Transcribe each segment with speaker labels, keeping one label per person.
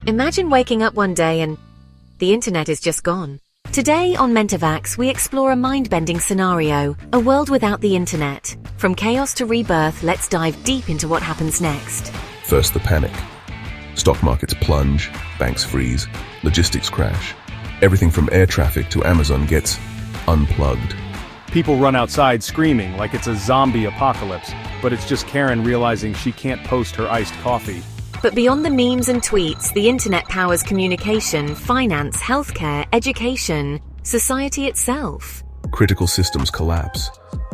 Speaker 1: Imagine waking up one day and the internet is just gone. Today on MentaVax, we explore a mind-bending scenario, a world without the internet. From chaos to rebirth, let's dive deep into what happens next.
Speaker 2: First, the panic. Stock markets plunge, banks freeze, logistics crash. Everything from air traffic to Amazon gets unplugged.
Speaker 3: People run outside screaming like it's a zombie apocalypse, but it's just Karen realizing she can't post her iced coffee.
Speaker 1: But beyond the memes and tweets, the internet powers communication, finance, healthcare, education, society itself.
Speaker 2: Critical systems collapse.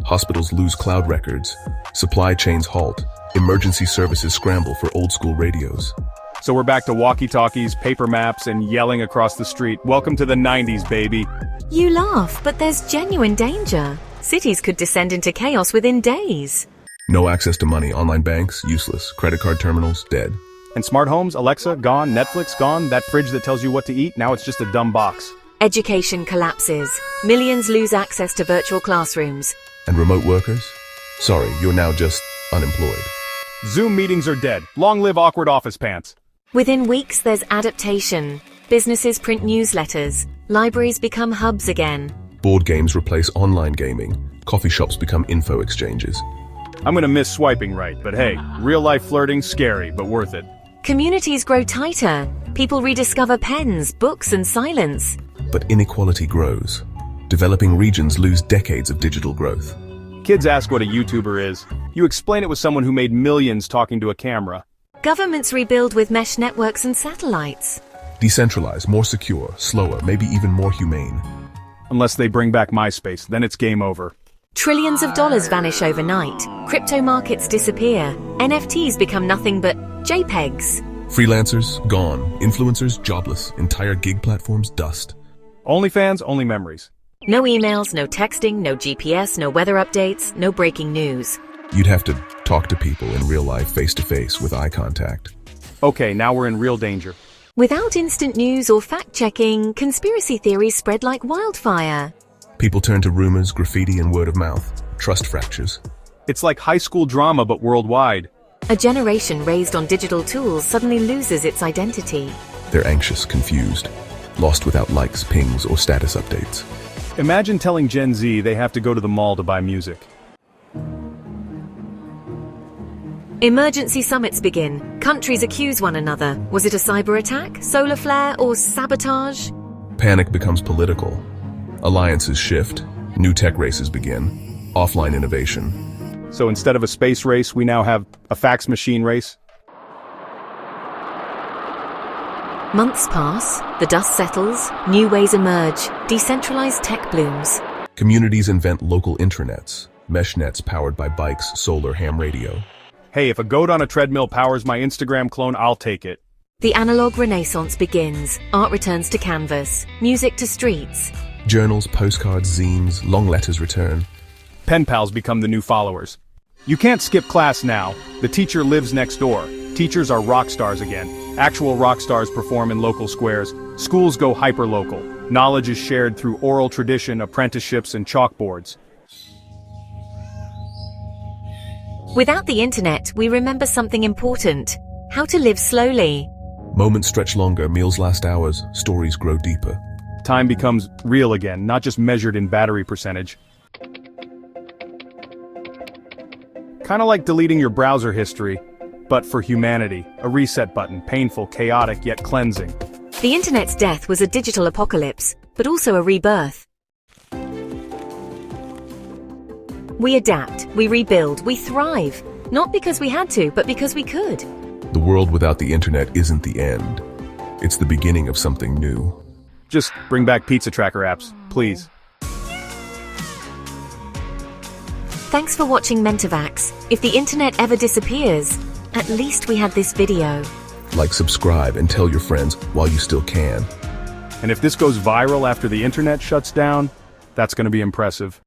Speaker 2: Hospitals lose cloud records. Supply chains halt. Emergency services scramble for old-school radios.
Speaker 3: So we're back to walkie-talkies, paper maps, and yelling across the street. Welcome to the 90s, baby.
Speaker 1: You laugh, but there's genuine danger. Cities could descend into chaos within days.
Speaker 2: No access to money, online banks, useless. Credit card terminals, dead.
Speaker 3: And smart homes, Alexa, gone. Netflix, gone. That fridge that tells you what to eat, now it's just a dumb box.
Speaker 1: Education collapses. Millions lose access to virtual classrooms.
Speaker 2: And remote workers? Sorry, you're now just unemployed.
Speaker 3: Zoom meetings are dead. Long live awkward office pants.
Speaker 1: Within weeks, there's adaptation. Businesses print newsletters. Libraries become hubs again.
Speaker 2: Board games replace online gaming. Coffee shops become info exchanges.
Speaker 3: I'm gonna miss swiping right, but hey, real-life flirting, scary, but worth it.
Speaker 1: Communities grow tighter. People rediscover pens, books, and silence.
Speaker 2: But inequality grows. Developing regions lose decades of digital growth.
Speaker 3: Kids ask what a YouTuber is. You explain it with someone who made millions talking to a camera.
Speaker 1: Governments rebuild with mesh networks and satellites.
Speaker 2: Decentralized, more secure, slower, maybe even more humane.
Speaker 3: Unless they bring back MySpace, then it's game over.
Speaker 1: Trillions of dollars vanish overnight. Crypto markets disappear. NFTs become nothing but JPEGs.
Speaker 2: Freelancers, gone. Influencers, jobless. Entire gig platforms, dust.
Speaker 3: OnlyFans, only memories.
Speaker 1: No emails, no texting, no GPS, no weather updates, no breaking news.
Speaker 2: You'd have to talk to people in real life, face-to-face, with eye contact.
Speaker 3: Okay, now we're in real danger.
Speaker 1: Without instant news or fact-checking, conspiracy theories spread like wildfire.
Speaker 2: People turn to rumors, graffiti, and word of mouth. Trust fractures.
Speaker 3: It's like high school drama, but worldwide.
Speaker 1: A generation raised on digital tools suddenly loses its identity.
Speaker 2: They're anxious, confused, lost without likes, pings, or status updates.
Speaker 3: Imagine telling Gen Z they have to go to the mall to buy music.
Speaker 1: Emergency summits begin. Countries accuse one another. Was it a cyber attack, solar flare, or sabotage?
Speaker 2: Panic becomes political. Alliances shift. New tech races begin. Offline innovation.
Speaker 3: So instead of a space race, we now have a fax machine race?
Speaker 1: Months pass, the dust settles, new ways emerge, decentralized tech blooms.
Speaker 2: Communities invent local intranets, mesh nets powered by bikes, solar, ham radio.
Speaker 3: Hey, if a goat on a treadmill powers my Instagram clone, I'll take it.
Speaker 1: The analog renaissance begins. Art returns to canvas, music to streets.
Speaker 2: Journals, postcards, zines, long letters return.
Speaker 3: Pen pals become the new followers. You can't skip class now. The teacher lives next door. Teachers are rock stars again. Actual rock stars perform in local squares. Schools go hyper-local. Knowledge is shared through oral tradition, apprenticeships, and chalkboards.
Speaker 1: Without the internet, we remember something important. How to live slowly.
Speaker 2: Moments stretch longer, meals last hours, stories grow deeper.
Speaker 3: Time becomes real again, not just measured in battery percentage. Kinda like deleting your browser history, but for humanity. A reset button, painful, chaotic, yet cleansing.
Speaker 1: The internet's death was a digital apocalypse, but also a rebirth. We adapt, we rebuild, we thrive. Not because we had to, but because we could.
Speaker 2: The world without the internet isn't the end. It's the beginning of something new.
Speaker 3: Just bring back pizza tracker apps, please.
Speaker 1: Thanks for watching MentaVax. If the internet ever disappears, at least we had this video.
Speaker 2: Like, subscribe, and tell your friends while you still can.
Speaker 3: And if this goes viral after the internet shuts down, that's gonna be impressive.